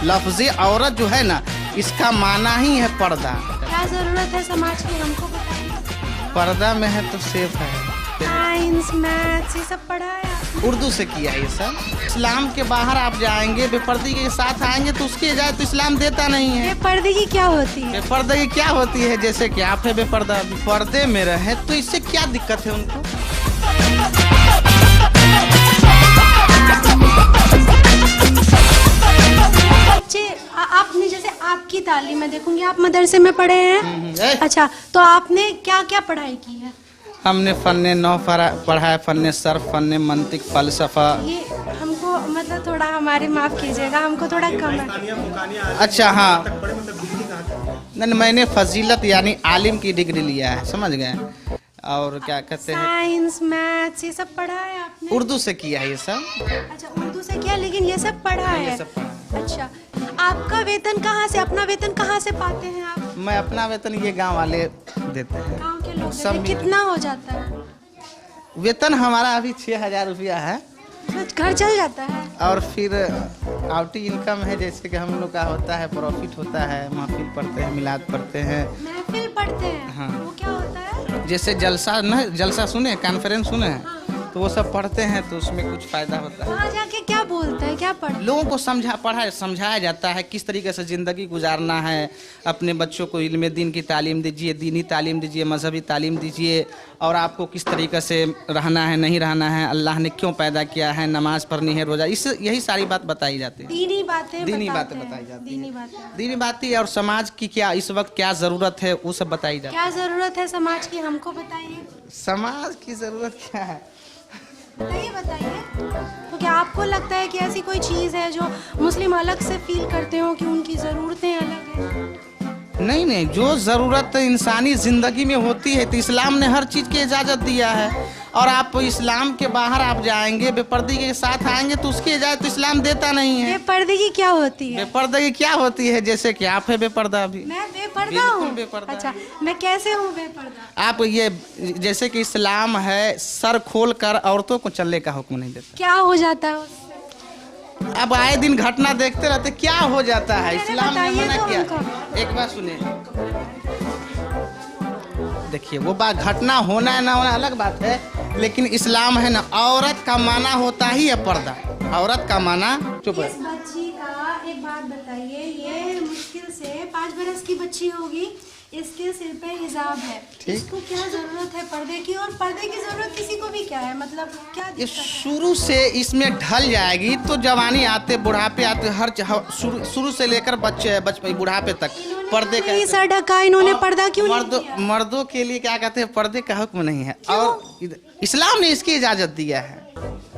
लफ्ज़ औरत जो है ना, इसका माना ही है पर्दा। क्या जरूरत है समाज की, हमको बताइए। पर्दा में है तो सेफ है। साइंस मैथ्स ये सब पढ़ा है आपने? उर्दू से किया है ये सब। इस्लाम के बाहर आप जाएंगे, बेपर्दगी के साथ आएंगे तो उसकी इजाज़त तो इस्लाम देता नहीं है। बेपर्दगी क्या होती है? बेपर्दगी क्या होती है? जैसे कि आप है बेपर्दा, पर्दे में रहे तो इससे क्या दिक्कत है उनको? बच्चे आपने, जैसे आपकी तालीम में देखूंगी, आप मदरसे में पढ़े हैं। अच्छा, तो आपने क्या क्या पढ़ाई की है? हमने फन्ने नौ पढ़ा है, फन्ने सर्फ, फन्ने मंतिक, फलसफा। ये हमको मतलब थोड़ा हमारे माफ कीजिएगा, हमको थोड़ा कम है। अच्छा हाँ, नहीं मैंने फजीलत यानी आलिम की डिग्री लिया है, समझ गए। और क्या कहते हैं, साइंस मैथ्स ये सब पढ़ा है आपने? उर्दू से किया है ये सब। अच्छा, उर्दू से किया, लेकिन ये सब पढ़ा है। ये सब पढ़ा। अच्छा, आपका वेतन कहाँ से, अपना वेतन कहाँ से पाते हैं आप? मैं अपना वेतन ये गांव वाले देते हैं। गांव के लोग देते सब हैं। कितना हो जाता है वेतन? हमारा अभी 6,000 रुपया है। घर चल जाता है? और फिर आउटी इनकम है, जैसे कि हम लोग का होता है, प्रॉफिट होता है, महफिल पढ़ते हैं, मिलाद पढ़ते हैं। महफिल पढ़ते हैं? हाँ। वो क्या होता है? जैसे जलसा न, जलसा सुने, कॉन्फ्रेंस सुने, तो वो सब पढ़ते हैं तो उसमें कुछ फायदा होता है। वहाँ जाके क्या बोलते हैं, क्या पढ़ते? लोगों को समझाया जाता है किस तरीके से ज़िंदगी गुजारना है। अपने बच्चों को इल्म दीन की तालीम दीजिए, दीनी तालीम दीजिए, मजहबी तालीम दीजिए, और आपको किस तरीके से रहना है, नहीं रहना है, अल्लाह ने क्यों पैदा किया है, नमाज पढ़नी है, रोज़ा, इस यही सारी बात बताई जाती है। दीनी बातें बताई जाती दीनी है। बातें। दीनी बातें और समाज की क्या इस वक्त क्या ज़रूरत है वो सब बताई जाती है। क्या जरूरत है समाज की, हमको बताइए। समाज की ज़रूरत क्या है? बताइए। तो क्या आपको लगता है कि ऐसी कोई चीज़ है जो मुस्लिम अलग से फील करते हो कि उनकी ज़रूरतें अलग हैं? नहीं, जो ज़रूरत इंसानी ज़िंदगी में होती है तो इस्लाम ने हर चीज़ की इजाज़त दिया है। और आप इस्लाम के बाहर आप जाएंगे, बेपर्दगी के साथ आएंगे तो उसकी इजाज़त तो इस्लाम देता नहीं है। बेपर्दगी क्या होती है? बेपर्दगी क्या होती है? जैसे कि आप है बेपर्दा अभी। मैं बेपर्दा हूँ? बेपर्दा। अच्छा, मैं कैसे हूँ बेपर्दा? आप ये, जैसे कि इस्लाम है, सर खोल कर औरतों को चलने का हुक्म नहीं देता। क्या हो जाता है उससे? अब आए दिन घटना देखते रहते, क्या हो जाता है? इस्लाम ने मना तो किया। एक बात सुनिए, देखिए वो बात, घटना होना है ना होना अलग बात है, लेकिन इस्लाम है ना, औरत का माना होता ही है पर्दा। औरत का माना, चुप इस बच्ची का एक बात बताइए, ये मुश्किल से 5 बरस की बच्ची होगी, इसके सिर पे हिजाब है, इसको क्या जरूरत है पर्दे की? और पर्दे की जरूरत किसी को भी क्या है, मतलब क्या ये दिक्कत है? शुरू से इसमें ढल जाएगी तो जवानी आते, बुढ़ापे आते, हर शुरू से लेकर बच्चे बुढ़ापे तक पर्दे का सर ढका, इन्होंने पर्दा क्यों नहीं किया? मर्दों के लिए क्या कहते हैं, पर्दे का हुक्म नहीं है, और इस्लाम ने इसकी इजाजत दिया है।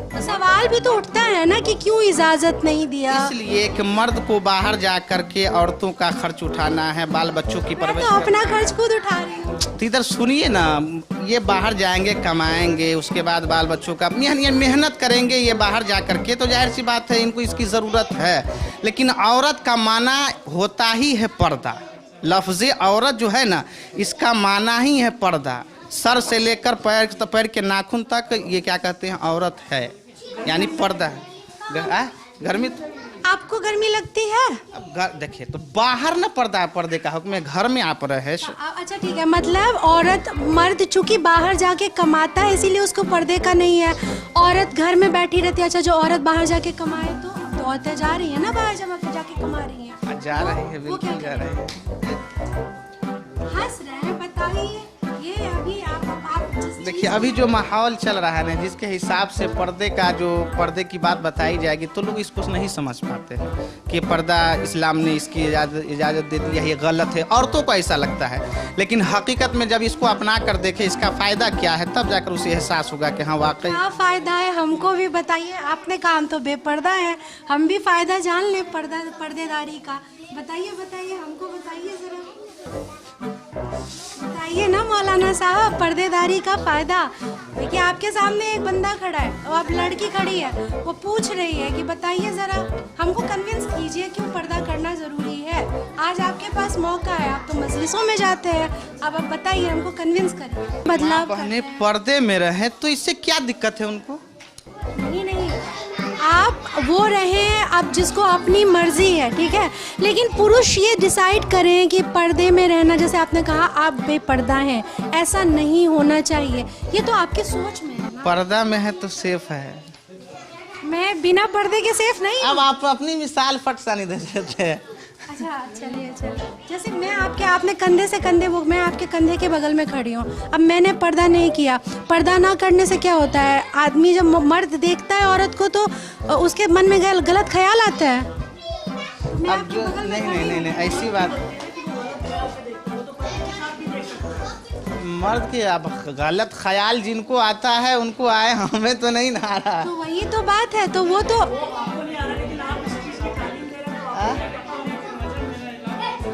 तो सवाल भी तो उठता है ना कि क्यों इजाजत नहीं दिया? इसलिए कि मर्द को बाहर जा करके औरतों का खर्च उठाना है, बाल बच्चों की परवरिश। मैं तो अपना खर्च खुद उठा रही हूँ। तो इधर सुनिए ना, ये बाहर जाएंगे, कमाएंगे, उसके बाद बाल बच्चों का मेहनत करेंगे, ये बाहर जा करके, तो जाहिर सी बात है इनको इसकी ज़रूरत है। लेकिन औरत का माना होता ही है पर्दा। लफ्ज़ औरत जो है ना, इसका माना ही है पर्दा। सर से लेकर पैर के नाखून तक ये क्या कहते हैं, औरत है, यानी पर्दा है। गर्मी आपको गर्मी लगती है? अब देखिए, तो बाहर ना पर्दे का हुक्म है, घर में आप रहे। अच्छा ठीक है, मतलब औरत, मर्द चूंकि बाहर जाके कमाता है इसीलिए उसको पर्दे का नहीं है, औरत घर में बैठी रहती है। अच्छा, जो औरत बाहर जाके कमाए तो औरतें जा रही है ना बाहर, जब आप जाके कमा रही हैं? जा रही है, बिल्कुल जा रही है। हंस रहे हैं, बताइए। ये अभी आप देखिए, अभी जो माहौल चल रहा है ना, जिसके हिसाब से पर्दे की बात बताई जाएगी तो लोग इसको नहीं समझ पाते हैं कि पर्दा इस्लाम ने इसकी इजाज़त दे दी है, ये गलत है। औरतों को ऐसा लगता है, लेकिन हकीकत में जब इसको अपना कर देखे इसका फ़ायदा क्या है, तब जाकर उसे एहसास होगा कि हाँ वाकई क्या फ़ायदा है। हमको भी बताइए, आपने कहा हम तो बेपर्दा है, हम भी फ़ायदा जान लें पर्देदारी का। बताइए, हमको बताइए ज़रा, बताइए ना मौलाना साहब, पर्देदारी का फ़ायदा। देखिए आपके सामने एक बंदा खड़ा है और आप लड़की खड़ी है, वो पूछ रही है कि बताइए ज़रा, हमको कन्विंस कीजिए क्यों पर्दा करना ज़रूरी है। आज आपके पास मौका है, आप तो मजलिसों में जाते हैं, अब आप बताइए, हमको कन्विंस करिए। बदलाव बहने पर्दे में रहे तो इससे क्या दिक्कत है उनको? नहीं, आप वो रहें, अब जिसको अपनी मर्जी है, ठीक है, लेकिन पुरुष ये डिसाइड करें कि पर्दे में रहना, जैसे आपने कहा आप बेपर्दा हैं, ऐसा नहीं होना चाहिए, ये तो आपकी सोच में है ना। पर्दा में है तो सेफ है। मैं बिना पर्दे के सेफ नहीं। अब आप अपनी मिसाल फट सा नहीं दे देते। अच्छा चलिए, जैसे मैं आपने कंधे से कंधे, वो मैं आपके कंधे के बगल में खड़ी हूँ, अब मैंने पर्दा नहीं किया, पर्दा ना करने से क्या होता है, आदमी जब मर्द देखता है औरत को तो उसके मन में गलत ख्याल आता है। अब जो नहीं ऐसी बात, मर्द के अब गलत ख्याल जिनको आता है उनको आए, हमें तो नहीं ना आ रहा। तो वही तो बात है, तो वो तो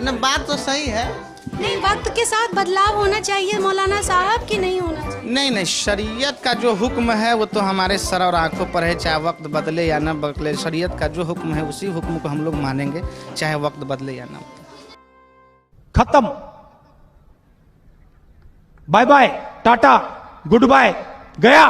न, बात तो सही है। नहीं, वक्त के साथ बदलाव होना चाहिए मौलाना साहब, कि नहीं होना चाहिए? नहीं, शरीयत का जो हुक्म है वो तो हमारे सर और आंखों पर है, चाहे वक्त बदले या ना बदले, शरीयत का जो हुक्म है उसी हुक्म को हम लोग मानेंगे, चाहे वक्त बदले या ना। खत्म, bye bye, tata, goodbye, गया।